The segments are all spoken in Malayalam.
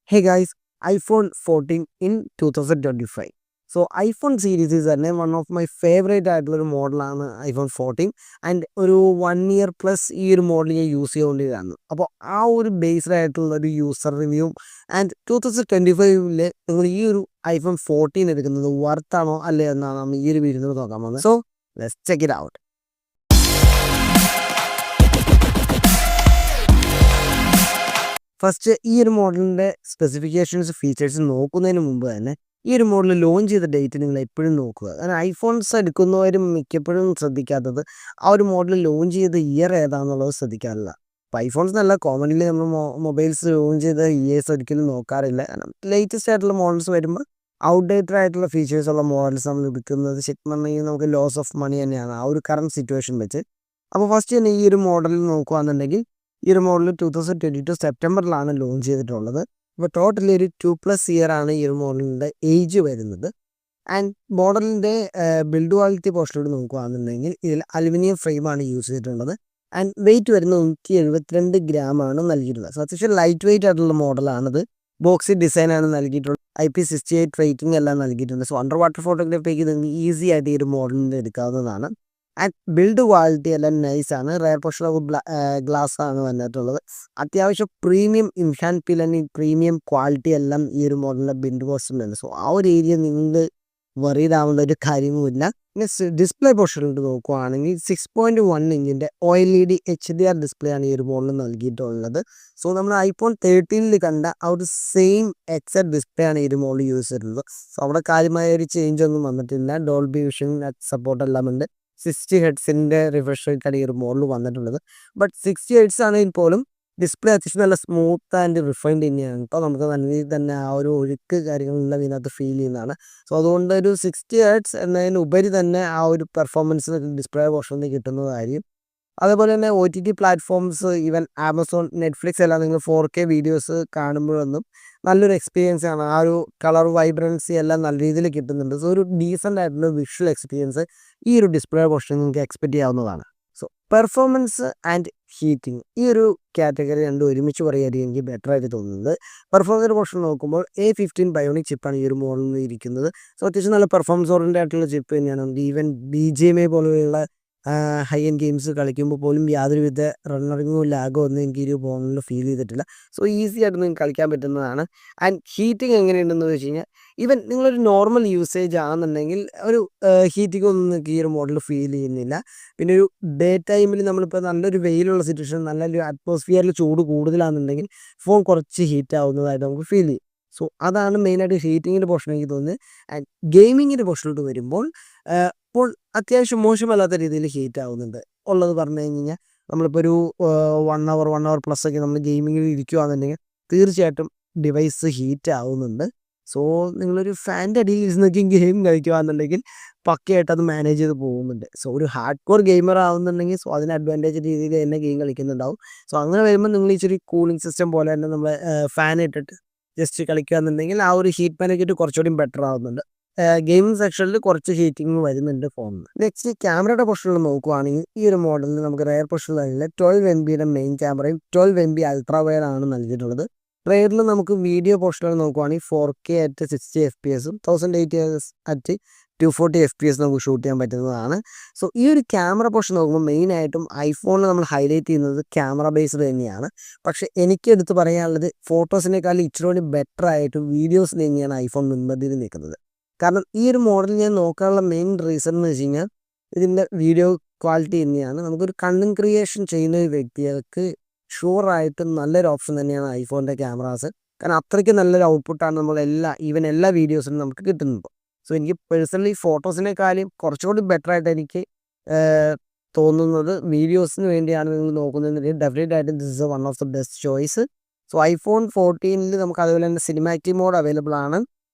Hey guys, iPhone 14 in 2025. So iPhone series is one of my favorite model iPhone 14 and ഒരു 1 year plus ഈ ഒരു മോഡൽ ഞാൻ യൂസ് ചെയ്തുകൊണ്ടിരുന്നു. അപ്പോൾ ആ ഒരു ബേസ്ഡ് ആയിട്ടുള്ള ഒരു യൂസർ റിവ്യൂ ആൻഡ് 2025 നിങ്ങൾ ഈ ഒരു iPhone 14 എടുക്കുന്നത് വർത്താണോ അല്ലേ എന്നാണ് നമ്മൾ ഈ ഒരു വീഡിയോയിൽ നോക്കാൻ പോകുന്നത്. So let's check it out. First ഈ ഒരു മോഡലിൻ്റെ സ്പെസിഫിക്കേഷൻസ് ഫീച്ചേഴ്സ് നോക്കുന്നതിന് മുമ്പ് തന്നെ ഈ ഒരു മോഡൽ ലോഞ്ച് ചെയ്ത ഡേറ്റ് നിങ്ങൾ എപ്പോഴും നോക്കുക. കാരണം ഐഫോൺസ് എടുക്കുന്നവരും മിക്കപ്പോഴും ശ്രദ്ധിക്കാത്തത് ആ ഒരു മോഡൽ ലോഞ്ച് ചെയ്ത ഇയർ ഏതാണെന്നുള്ളത് ശ്രദ്ധിക്കാറില്ല. അപ്പോൾ ഐഫോൺസ് നല്ല കോമൺലി നമ്മൾ മൊബൈൽസ് ലോഞ്ച് ചെയ്ത ഇയേഴ്സ് ഒരിക്കലും നോക്കാറില്ല. കാരണം ലേറ്റസ്റ്റ് ആയിട്ടുള്ള മോഡൽസ് വരുമ്പോൾ ഔട്ട്ഡേറ്റഡ് ആയിട്ടുള്ള ഫീച്ചേഴ്സ് ഉള്ള മോഡൽസ് നമ്മൾ എടുക്കുന്നത് ശരിക്കും പറഞ്ഞാൽ നമുക്ക് ലോസ് ഓഫ് മണി തന്നെയാണ് ആ ഒരു കറണ്ട് സിറ്റുവേഷൻ വെച്ച്. അപ്പോൾ ഫസ്റ്റ് തന്നെ ഈ ഒരു മോഡൽ നോക്കുകയാണെന്നുണ്ടെങ്കിൽ ഈ ഒരു മോഡൽ 2022 സെപ്റ്റംബറിലാണ് ലോഞ്ച് ചെയ്തിട്ടുള്ളത്. അപ്പോൾ ടോട്ടലി ഒരു 2+ ഇയർ ആണ് ഈ ഒരു മോഡലിൻ്റെ ഏജ് വരുന്നത്. ആൻഡ് മോഡലിൻ്റെ ബിൽഡ് ക്വാളിറ്റി പോർഷനോട് നോക്കുകയാണെന്നുണ്ടെങ്കിൽ ഇതിൽ അലുമിനിയം ഫ്രെയിമാണ് യൂസ് ചെയ്തിട്ടുള്ളത്. ആൻഡ് വെയിറ്റ് വരുന്നത് 172 ഗ്രാമാണ് നൽകിയിട്ടുള്ളത്. സോ അത്യാവശ്യം ലൈറ്റ് വെയിറ്റ് ആയിട്ടുള്ള മോഡലാണിത്. ബോക്സി ഡിസൈനാണ് നൽകിയിട്ടുള്ളത്. IP68 റേറ്റിംഗ് എല്ലാം നൽകിയിട്ടുണ്ട്. സോ അണ്ടർ വാട്ടർ ഫോട്ടോഗ്രാഫിക്ക് നിങ്ങൾക്ക് ഈസി ആയിട്ട് ഈ ഒരു മോഡലിൻ്റെ എടുക്കാവുന്നതാണ്. ആൻഡ് ബിൽഡ് ക്വാളിറ്റി എല്ലാം നൈസാണ്. റയർ പോർഷൻ ഓഫ് ഗ്ലാസ് ആണ് വന്നിട്ടുള്ളത്. അത്യാവശ്യം പ്രീമിയം ഇൻഹാൻഡ് പിലനി പ്രീമിയം ക്വാളിറ്റി എല്ലാം ഈ ഒരു മോഡലിൻ്റെ ബിൽഡ് പോർഷനിലുണ്ട്. സോ ആ ഒരു ഏരിയ നിങ്ങൾ വറീഡ് ആവുന്ന ഒരു കാര്യവുമില്ല. പിന്നെ ഡിസ്പ്ലേ പോർഷനിലോട്ട് നോക്കുകയാണെങ്കിൽ 6.1 ഇഞ്ചിൻ്റെ OLED HDR ഡിസ്പ്ലേ ആണ് ഈ ഒരു മോഡലിൽ നൽകിയിട്ടുള്ളത്. സോ നമ്മൾ iPhone 13 കണ്ട ആ ഒരു സെയിം എക്സാക്ട് ഡിസ്പ്ലേ ആണ് ഈ ഒരു മോഡൽ യൂസ് ചെയ്തിട്ടുള്ളത്. സോ അവിടെ കാര്യമായ ഒരു ചേഞ്ച് ഒന്നും വന്നിട്ടില്ല. ഡോൾബി വിഷൻ സപ്പോർട്ട് എല്ലാം ഉണ്ട്. 60 ഹെഡ്സിൻ്റെ റിഫ്രഷ് റേറ്റാണ് ഈ ഒരു മോഡൽ വന്നിട്ടുള്ളത്. ബട്ട് 60 ഹെഡ്സ് ആണെങ്കിൽ പോലും ഡിസ്പ്ലേ അത്യാവശ്യം നല്ല സ്മൂത്ത് ആൻഡ് റിഫൈൻഡ് തന്നെയാണ്. ഇപ്പോൾ നമുക്ക് നല്ല രീതിയിൽ തന്നെ ആ ഒരു ഒഴുക്ക് കാര്യങ്ങളെല്ലാം ഇതിനകത്ത് ഫീൽ ചെയ്യുന്നതാണ്. സോ അതുകൊണ്ട് ഒരു 60 ഹെഡ്സ് എന്നതിനുപരി തന്നെ ആ ഒരു പെർഫോമൻസ് ഡിസ്പ്ലേ പോർഷനിൽ നിന്ന് കിട്ടുന്നതായിരിക്കും. അതേപോലെ തന്നെ OTT platforms even Amazon, Netflix എല്ലാം നിങ്ങൾ 4K വീഡിയോസ് കാണുമ്പോഴൊന്നും നല്ലൊരു എക്സ്പീരിയൻസ് ആണ്. ആ ഒരു കളർ വൈബ്രൻസി എല്ലാം നല്ല രീതിയിൽ കിട്ടുന്നുണ്ട്. സോ ഒരു ഡീസൻ്റ് ആയിട്ടുള്ള വിഷ്വൽ എക്സ്പീരിയൻസ് ഈ ഒരു ഡിസ്പ്ലേ പോർഷനിൽ നിങ്ങൾക്ക് എക്സ്പെക്റ്റ് ചെയ്യാവുന്നതാണ്. സോ പെർഫോമൻസ് ആൻഡ് ഹീറ്റിംഗ് ഈ ഒരു കാറ്റഗറി രണ്ടും ഒരുമിച്ച് പറയുകയായിരിക്കും എനിക്ക് ബെറ്റർ ആയിട്ട് തോന്നുന്നത്. പെർഫോമൻസ് പോർഷൻ നോക്കുമ്പോൾ A15 ബയോണിക് ചിപ്പാണ് ഈ ഒരു മോഡലിൽ ഇരിക്കുന്നത്. സോ അത്യാവശ്യം നല്ല പെർഫോമൻസ് ഓറിയൻറ്റഡ് ആയിട്ടുള്ള ചിപ്പ് തന്നെയാണ്. ഈവൻ BGMI പോലെയുള്ള ഹൈ എൻഡ് ഗെയിംസ് കളിക്കുമ്പോൾ പോലും യാതൊരുവിധ റണ്ണറിങ്ങോ ലാഗോ ഒന്നും എനിക്ക് ഈ ഒരു ഫോണിൽ ഫീൽ ചെയ്തിട്ടില്ല. സോ ഈസി ആയിട്ട് നിങ്ങൾക്ക് കളിക്കാൻ പറ്റുന്നതാണ്. ആൻഡ് ഹീറ്റിംഗ് എങ്ങനെയുണ്ടെന്ന് വെച്ച് കഴിഞ്ഞാൽ ഈവൻ നിങ്ങളൊരു നോർമൽ യൂസേജ് ആണെന്നുണ്ടെങ്കിൽ ഒരു ഹീറ്റിംഗ് ഒന്നും നിങ്ങൾക്ക് ഈ ഒരു മോഡൽ ഫീൽ ചെയ്യുന്നില്ല. പിന്നെ ഒരു ഡേ ടൈമിൽ നമ്മളിപ്പോൾ നല്ലൊരു വെയിലുള്ള സിറ്റുവേഷൻ, നല്ലൊരു അറ്റ്മോസ്ഫിയറിൽ ചൂട് കൂടുതലാണെന്നുണ്ടെങ്കിൽ ഫോൺ കുറച്ച് ഹീറ്റ് ആവുന്നതായിട്ട് നമുക്ക് ഫീൽ ചെയ്യും. സോ അതാണ് മെയിനായിട്ട് ഹീറ്റിങ്ങിൻ്റെ പോർഷൻ എനിക്ക് തോന്നുന്നത്. ആൻഡ് ഗെയിമിങ്ങിൻ്റെ പോർഷനിലോട്ട് വരുമ്പോൾ ഇപ്പോൾ അത്യാവശ്യം മോശമല്ലാത്ത രീതിയിൽ ഹീറ്റ് ആവുന്നുണ്ട്. ഉള്ളത് പറഞ്ഞു കഴിഞ്ഞാൽ നമ്മളിപ്പോൾ ഒരു 1 hour പ്ലസ് ഒക്കെ നമ്മൾ ഗെയിമിങ്ങിൽ ഇരിക്കുകയാണെന്നുണ്ടെങ്കിൽ തീർച്ചയായിട്ടും ഡിവൈസ് ഹീറ്റ് ആവുന്നുണ്ട്. സോ നിങ്ങളൊരു ഫാൻ്റെ അടിയിൽ ഇരുന്നൊക്കെ ഗെയിം കളിക്കുകയാണെന്നുണ്ടെങ്കിൽ പക്കയായിട്ട് അത് മാനേജ് ചെയ്ത് പോകുന്നുണ്ട്. സോ ഒരു ഹാർഡ് കോർ ഗെയിമർ ആവുന്നുണ്ടെങ്കിൽ സോ അതിന് അഡ്വാൻറ്റേജ് രീതിയിൽ തന്നെ ഗെയിം കളിക്കുന്നുണ്ടാവും. സോ അങ്ങനെ വരുമ്പോൾ നിങ്ങൾ ഇച്ചിരി കൂളിംഗ് സിസ്റ്റം പോലെ തന്നെ നമ്മൾ ഫാൻ ഇട്ടിട്ട് ജസ്റ്റ് കളിക്കുകയാണെന്നുണ്ടെങ്കിൽ ആ ഒരു ഹീറ്റ് മാനേജ്മെൻറ്റ് കുറച്ചുകൂടി ബെറ്റർ ആവുന്നുണ്ട്. ഗെയിമിംഗ് സെക്ഷനിൽ കുറച്ച് ഹീറ്റിംഗ് വരുന്നുണ്ട് ഫോണിന്. നെക്സ്റ്റ് ക്യാമറയുടെ പൊസിഷനിൽ നോക്കുകയാണെങ്കിൽ ഈ ഒരു മോഡലിൽ നമുക്ക് റെയർ പൊസിഷനിൽ 12 MBയുടെ മെയിൻ ക്യാമറയും 12 MB അൾട്രാ വൈഡ് ആണ് നൽകിയിട്ടുള്ളത്. റെയറിൽ നമുക്ക് വീഡിയോ പൊസിഷനിൽ നോക്കുകയാണെങ്കിൽ 4K at 60 FPS 1080 at 240 FPS നമുക്ക് ഷൂട്ട് ചെയ്യാൻ പറ്റുന്നതാണ്. സോ ഈ ഒരു ക്യാമറ പൊസിഷൻ നോക്കുമ്പോൾ മെയിനായിട്ടും ഐഫോണിൽ നമ്മൾ ഹൈലൈറ്റ് ചെയ്യുന്നത് ക്യാമറ ബേസ്ഡ് തന്നെയാണ്. പക്ഷേ എനിക്ക് എടുത്ത് പറയാനുള്ളത് ഫോട്ടോസിനേക്കാളും ഇച്ചിരി കൂടി ബെറ്റർ ആയിട്ട് വീഡിയോസ് തന്നെയാണ് ഐഫോൺ മുൻപന്തിയിൽ നിൽക്കുന്നത്. കാരണം ഈ ഒരു മോഡൽ ഞാൻ നോക്കാനുള്ള മെയിൻ റീസൺ എന്ന് വെച്ച് കഴിഞ്ഞാൽ ഇതിൻ്റെ വീഡിയോ ക്വാളിറ്റി തന്നെയാണ്. നമുക്കൊരു കണ്ടന്റ് ക്രിയേഷൻ ചെയ്യുന്ന ഒരു വ്യക്തികൾക്ക് ഷുവറായിട്ടും നല്ലൊരു ഓപ്ഷൻ തന്നെയാണ് ഐഫോണിൻ്റെ ക്യാമറാസ്. കാരണം അത്രയ്ക്ക് നല്ലൊരു ഔട്ട്പുട്ടാണ് നമ്മൾ എല്ലാ വീഡിയോസിനും നമുക്ക് കിട്ടുന്നത്. സോ എനിക്ക് പേഴ്സണലി ഫോട്ടോസിനേക്കാളും കുറച്ചുകൂടി ബെറ്റർ ആയിട്ട് എനിക്ക് തോന്നുന്നത് വീഡിയോസിന് വേണ്ടിയാണ് നിങ്ങൾ നോക്കുന്നതെങ്കിൽ ഡെഫിനറ്റ് ആയിട്ട് this is one of the best choice. So iPhone 14 നമുക്ക് അതുപോലെ തന്നെ സിനിമാറ്റിക് മോഡ് അവൈലബിൾ ആണ്.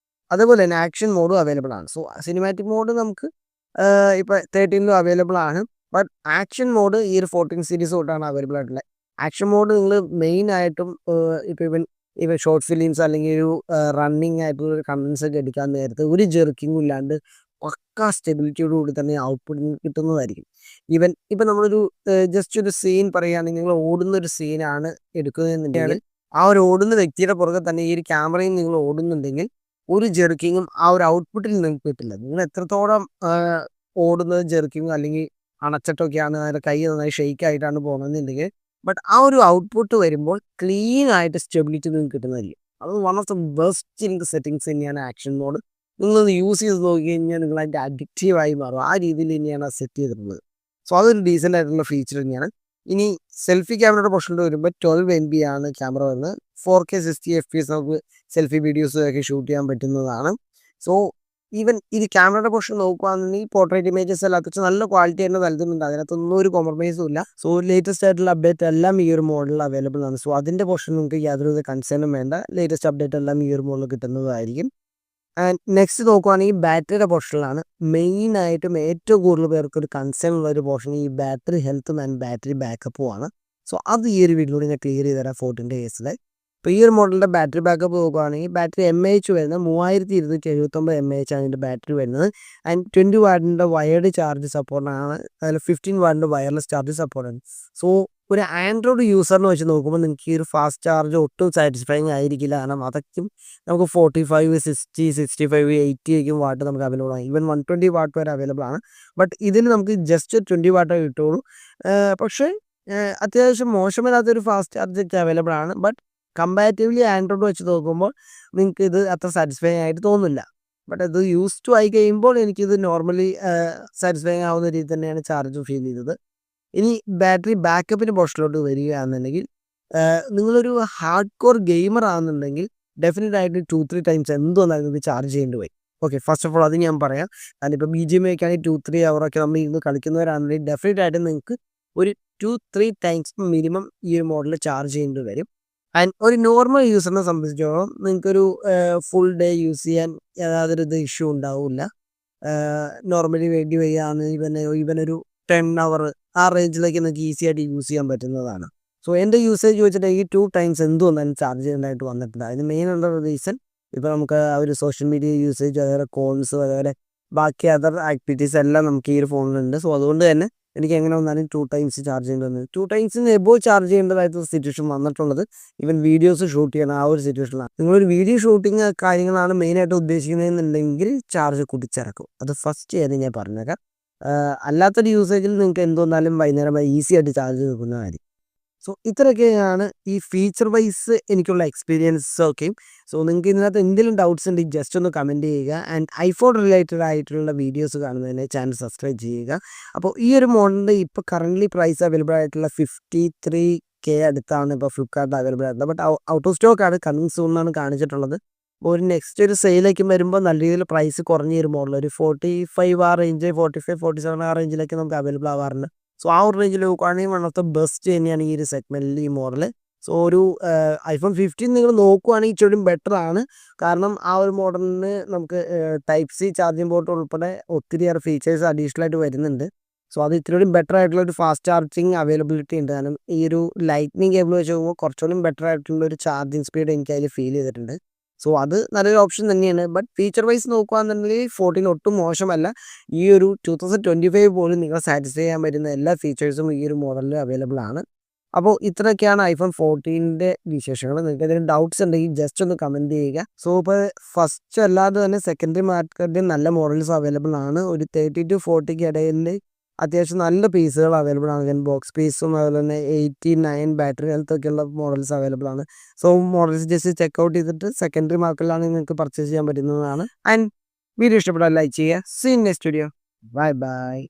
അതുപോലെ തന്നെ ആക്ഷൻ മോഡും അവൈലബിൾ ആണ്. സോ സിനിമാറ്റിക് മോഡ് നമുക്ക് ഇപ്പോൾ 13 അവൈലബിൾ ആണ്. ബട്ട് ആക്ഷൻ മോഡ് ഈ ഒരു 14 സീരീസ് തൊട്ടാണ് അവൈലബിൾ ആയിട്ടുള്ളത്. ആക്ഷൻ മോഡ് നിങ്ങൾ മെയിനായിട്ടും ഇപ്പോൾ ഇവൻ ഷോർട്ട് ഫിലിംസ് അല്ലെങ്കിൽ ഒരു റണ്ണിങ് ആയിട്ടുള്ള കണ്ടൻസ് ഒക്കെ എടുക്കാൻ നേരത്ത് ഒരു ജെർക്കിങ്ങും ഇല്ലാണ്ട് പക്കാ സ്റ്റെബിലിറ്റിയോട് കൂടി തന്നെ ഔട്ട്പുട്ട് കിട്ടുന്നതായിരിക്കും. ഈവൻ ഇപ്പം നമ്മളൊരു ജസ്റ്റ് ഒരു സീൻ പറയുകയാണെങ്കിൽ നിങ്ങൾ ഓടുന്ന ഒരു സീനാണ് എടുക്കുന്നതെന്നുണ്ടെങ്കിൽ ആ ഒരു ഓടുന്ന വ്യക്തിയുടെ പുറകെ തന്നെ ഈ ഒരു ക്യാമറയും നിങ്ങൾ ഓടുന്നുണ്ടെങ്കിൽ ഒരു ജെർക്കിങ്ങും ആ ഒരു ഔട്ട്പുട്ടിൽ നിങ്ങൾക്ക് കിട്ടില്ല. നിങ്ങൾ എത്രത്തോളം ഓടുന്നത് ജെർക്കിങ്ങോ അല്ലെങ്കിൽ അണച്ചിട്ടൊക്കെയാണ്, അതിൻ്റെ കൈ നന്നായി ഷെയ്ക്ക് ആയിട്ടാണ് പോകുന്നതെന്നുണ്ടെങ്കിൽ ബട്ട് ആ ഒരു ഔട്ട്പുട്ട് വരുമ്പോൾ ക്ലീൻ ആയിട്ട് സ്റ്റെബിലിറ്റി നിങ്ങൾക്ക് കിട്ടുന്നതായിരിക്കും. അത് one of the best in the settings തന്നെയാണ് ആക്ഷൻ മോഡ്. നിങ്ങളത് യൂസ് ചെയ്ത് നോക്കി കഴിഞ്ഞാൽ നിങ്ങൾ അതിൻ്റെ അഡിക്റ്റീവായി മാറും. ആ രീതിയിൽ തന്നെയാണ് അത് സെറ്റ് ചെയ്തിട്ടുള്ളത്. സോ അതൊരു ഡീസൻ്റ് ആയിട്ടുള്ള ഫീച്ചർ തന്നെയാണ്. ഇനി സെൽഫി ക്യാമറയുടെ പോർഷനിൽ വരുമ്പോൾ 12 MB ആണ് ക്യാമറ വരുന്നത്. 4K 60 FPS നമുക്ക് സെൽഫി വീഡിയോസ് ഒക്കെ ഷൂട്ട് ചെയ്യാൻ പറ്റുന്നതാണ്. സോ ഈവൻ ഇത് ക്യാമറയുടെ പോർഷൻ നോക്കുകയാണെന്നുണ്ടെങ്കിൽ പോർട്രേറ്റ് ഇമേജസ് എല്ലാം അത്യാവശ്യം നല്ല ക്വാളിറ്റി തന്നെ നൽകുന്നുണ്ട്. അതിനകത്തൊന്നും ഒരു കോംപ്രമൈസും ഇല്ല. സോ ലേറ്റസ്റ്റ് ആയിട്ടുള്ള അപ്ഡേറ്റ് എല്ലാം ഈ ഒരു മോഡലിൽ അവൈലബിൾ ആണ്. സോ അതിൻ്റെ പോർഷൻ നിങ്ങൾക്ക് യാതൊരുവിധ കൺസേണും വേണ്ട. ലേറ്റസ്റ്റ് അപ്ഡേറ്റ് എല്ലാം ഈ ഒരു മോഡലിൽ കിട്ടുന്നതായിരിക്കും. ആൻഡ് നെക്സ്റ്റ് നോക്കുവാണെങ്കിൽ ബാറ്ററിയുടെ പോർഷനിലാണ് മെയിനായിട്ടും ഏറ്റവും കൂടുതൽ പേർക്ക് ഒരു കൺസേൺ ഉള്ള ഒരു പോർഷൻ ഈ ബാറ്ററി ഹെൽത്തും ആൻഡ് ബാറ്ററി ബാക്കപ്പും ആണ്. സോ അത് ഈ ഒരു വീഡിയോയിൽ ഞാൻ ക്ലിയർ ചെയ്ത് തരാം 14 കേസിൽ. ഇപ്പോൾ ഈ ഒരു മോഡലിൻ്റെ ബാറ്ററി ബാക്കപ്പ് നോക്കുകയാണെങ്കിൽ ബാറ്ററി MAH വരുന്നത് 3279 MAH ആണ് ഇതിൻ്റെ ബാറ്ററി വരുന്നത്. ആൻഡ് 20 വാട്ടിൻ്റെ വയർഡ് ചാർജ് സപ്പോർട്ടാണ്, അതിൽ 15 വാട്ടിൻ്റെ വയർലെസ് ചാർജ് സപ്പോർട്ടാണ്. സോ ഒരു ആൻഡ്രോയിഡ് യൂസറിനെ വെച്ച് നോക്കുമ്പോൾ നിങ്ങൾക്ക് ഈ ഒരു ഫാസ്റ്റ് ചാർജ് ഒട്ടും സാറ്റിസ്ഫൈങ് ആയിരിക്കില്ല. കാരണം അതൊക്കെ നമുക്ക് 45, 60, 65, 80 ഒക്കെ വാട്ട് നമുക്ക് അവൈലബിൾ ആണ്. ഈവൻ 120 വാട്ട് വരെ അവൈലബിൾ ആണ്. ബട്ട് ഇതിന് നമുക്ക് ജസ്റ്റ് 20 വാട്ടേ കിട്ടുള്ളൂ. പക്ഷേ അത്യാവശ്യം മോശമില്ലാത്തൊരു ഫാസ്റ്റ് ചാർജ് ഒക്കെ അവൈലബിൾ ആണ്. ബട്ട് കമ്പാരിറ്റീവ്ലി ആൻഡ്രോയിഡ് വെച്ച് നോക്കുമ്പോൾ നിങ്ങൾക്ക് ഇത് അത്ര സാറ്റിസ്ഫൈങ് ആയിട്ട് തോന്നില്ല. ബട്ട് അത് യൂസ് ടു ആയി കഴിയുമ്പോൾ എനിക്കിത് നോർമലി സാറ്റിസ്ഫൈങ് ആവുന്ന രീതി തന്നെയാണ് ചാർജ് ഫീൽ ചെയ്തത്. ഇനി ബാറ്ററി ബാക്കപ്പിൻ്റെ പോർഷനിലോട്ട് വരികയാണെന്നുണ്ടെങ്കിൽ നിങ്ങളൊരു ഹാർഡ് കോർ ഗെയിമർ ആണെന്നുണ്ടെങ്കിൽ ഡെഫിനറ്റ് ആയിട്ട് 2-3 ടൈംസ് എന്തുവന്നാലും നിങ്ങൾക്ക് ചാർജ് ചെയ്യേണ്ടി വരും. ഓക്കെ, ഫസ്റ്റ് ഓഫ് ഓൾ അത് ഞാൻ പറയാം. കാരണം ഇപ്പോൾ BGMI ഒക്കെ ആണെങ്കിൽ 2-3 അവറൊക്കെ നമ്മൾ ഇന്ന് കളിക്കുന്നവരാണെന്നുണ്ടെങ്കിൽ ഡെഫിനറ്റ് ആയിട്ട് നിങ്ങൾക്ക് ഒരു 2-3 ടൈംസ് മിനിമം ഈ ഒരു മോഡൽ ചാർജ് ചെയ്യേണ്ടി വരും. ആൻഡ് ഒരു നോർമൽ യൂസറിനെ സംബന്ധിച്ചിടത്തോളം നിങ്ങൾക്കൊരു ഫുൾ ഡേ യൂസ് ചെയ്യാൻ യാതൊരു ഇഷ്യൂ ഉണ്ടാവില്ല. നോർമലി വേണ്ടി വരികയാണ് ഇവനൊരു 10 അവർ ആ റേഞ്ചിലേക്ക് നിങ്ങൾക്ക് ഈസി ആയിട്ട് യൂസ് ചെയ്യാൻ പറ്റുന്നതാണ്. സോ എൻ്റെ യൂസേജ് ചോദിച്ചിട്ടുണ്ടെങ്കിൽ 2 ടൈംസ് എന്തുവന്നാലും ചാർജ് ചെയ്യേണ്ടതായിട്ട് വന്നിട്ടുണ്ട്. അതിന് മെയിൻ ഉള്ള റീസൺ ഇപ്പോൾ നമുക്ക് ആ ഒരു സോഷ്യൽ മീഡിയ യൂസേജ്, അതേപോലെ കോൾസ്, അതേപോലെ ബാക്കി അതർ ആക്ടിവിറ്റീസ് എല്ലാം നമുക്ക് ഈ ഒരു ഫോണിലുണ്ട്. സോ അതുകൊണ്ട് തന്നെ എനിക്ക് എങ്ങനെ വന്നാലും 2 ടൈംസ് ചാർജ് ചെയ്യേണ്ടി വന്നത്. 2 ടൈംസിന് എബോവ് ചാർജ് ചെയ്യേണ്ടതായിട്ടുള്ള സിറ്റുവേഷൻ വന്നിട്ടുള്ളത് ഈവൻ വീഡിയോസ് ഷൂട്ട് ചെയ്യണം ആ ഒരു സിറ്റുവേഷനിലാണ്. നിങ്ങളൊരു വീഡിയോ ഷൂട്ടിങ് കാര്യങ്ങളാണ് മെയിനായിട്ട് ഉദ്ദേശിക്കുന്നതെന്നുണ്ടെങ്കിൽ ചാർജ് കുതിച്ചിറക്കും. അത് ഫസ്റ്റ് ചെയ്യാൻ ഞാൻ പറഞ്ഞേക്കാം. അല്ലാത്തൊരു യൂസേജിൽ നിങ്ങൾക്ക് എന്തുവന്നാലും വൈകുന്നേരം ഈസി ആയിട്ട് ചാർജ് നിൽക്കുന്നതായിരിക്കും. സോ ഇത്രയൊക്കെയാണ് ഈ ഫീച്ചർ വൈസ് എനിക്കുള്ള എക്സ്പീരിയൻസ്. ഓക്കെ, സോ നിങ്ങൾക്ക് ഇതിനകത്ത് എന്തെങ്കിലും ഡൗട്ട്സ് ഉണ്ടെങ്കിൽ ജസ്റ്റ് ഒന്ന് കമൻറ്റ് ചെയ്യുക. ആൻഡ് ഐഫോൺ റിലേറ്റഡ് ആയിട്ടുള്ള വീഡിയോസ് കാണുന്നതിന് ചാനൽ സബ്സ്ക്രൈബ് ചെയ്യുക. അപ്പോൾ ഈ ഒരു മോഡലിൻ്റെ ഇപ്പോൾ കറൻ്റ്ലി പ്രൈസ് അവൈലബിൾ ആയിട്ടുള്ള 53K അടുത്താണ് ഇപ്പോൾ ഫ്ലിപ്കാർട്ടിൽ അവൈലബിൾ ആയിട്ടുള്ളത്. ബട്ട് ഔട്ട് ഓഫ് സ്റ്റോക്കാണ്, കമ്മിങ് സൂൺ എന്നാണ് കാണിച്ചിട്ടുള്ളത്. ഒരു നെക്സ്റ്റ് ഒരു സെയിലേക്ക് വരുമ്പോൾ നല്ല രീതിയിൽ പ്രൈസ് കുറഞ്ഞ ഒരു മോഡൽ ഒരു 45 ആ റേഞ്ച്, 45, 47 ആ റേഞ്ചിലേക്ക് നമുക്ക് അവൈലബിൾ ആവാറുണ്ട്. സോ ആ ഒരു റേഞ്ചിൽ നോക്കുകയാണെങ്കിൽ വൺ ഓഫ് ദ ബെസ്റ്റ് തന്നെയാണ് ഈ ഒരു സെഗ്മെൻറ്റിൽ ഈ മോഡൽ. സോ ഒരു iPhone 15 നിങ്ങൾ നോക്കുകയാണെങ്കിൽ ഇച്ചിരി ബെറ്റർ ആണ്. കാരണം ആ ഒരു മോഡലിന് നമുക്ക് Type-C ചാർജിങ് പോർട്ട് ഉൾപ്പെടെ ഒത്തിരിയേറെ ഫീച്ചേഴ്സ് അഡീഷണൽ ആയിട്ട് വരുന്നുണ്ട്. സോ അത് ഇത്തിരി ബെറ്റർ ആയിട്ടുള്ള ഒരു ഫാസ്റ്റ് ചാർജിങ് അവൈലബിലിറ്റി ഉണ്ട്. കാരണം ഈ ഒരു ലൈറ്റ്നിങ് കേബിൾ വെച്ച് നോക്കുമ്പോൾ കുറച്ചുകൂടി ബെറ്റർ ആയിട്ടുള്ള ഒരു ചാർജിങ് സ്പീഡ് എനിക്ക് അതിൽ ഫീൽ ചെയ്തിട്ടുണ്ട്. സോ അത് നല്ലൊരു ഓപ്ഷൻ തന്നെയാണ്. ബട്ട് ഫീച്ചർ വൈസ് നോക്കുകയാണെന്നുണ്ടെങ്കിൽ 14 ഒട്ടും മോശമല്ല. ഈ ഒരു 2025 പോലും നിങ്ങളെ സാറ്റിസ്ഫൈ ചെയ്യാൻ പറ്റുന്ന എല്ലാ ഫീച്ചേഴ്സും ഈ ഒരു മോഡലിൽ അവൈലബിൾ ആണ്. അപ്പോൾ ഇത്രയൊക്കെയാണ് iPhone 14ൻ്റെ വിശേഷങ്ങൾ. നിങ്ങൾക്ക് എന്തെങ്കിലും ഡൗട്ട്സ് ഉണ്ടെങ്കിൽ ജസ്റ്റ് ഒന്ന് കമൻറ്റ് ചെയ്യുക. സോ ഇപ്പോൾ ഫസ്റ്റ് അല്ലാതെ തന്നെ സെക്കൻഡറി മാർക്കറ്റിൽ നല്ല മോഡൽസ് അവൈലബിൾ ആണ്. ഒരു 30 to 40 ഇടയിൽ അത്യാവശ്യം നല്ല പീസുകൾ അവൈലബിൾ ആണ്. ബോക്സ് പീസും അതുപോലെ തന്നെ 89 ബാറ്ററി ഹെൽത്ത് ഒക്കെയുള്ള മോഡൽസ് അവൈലബിൾ ആണ്. സോ മോഡൽസ് ജസ്റ്റ് ചെക്കൗട്ട് ചെയ്തിട്ട് സെക്കൻഡറി മാർക്കറ്റിലാണ് നിങ്ങൾക്ക് പർച്ചേസ് ചെയ്യാൻ പറ്റുന്നതാണ്. ആൻഡ് വീഡിയോ ഇഷ്ടപ്പെട്ടാൽ ലൈക്ക് ചെയ്യുക. See in next video. Bye by.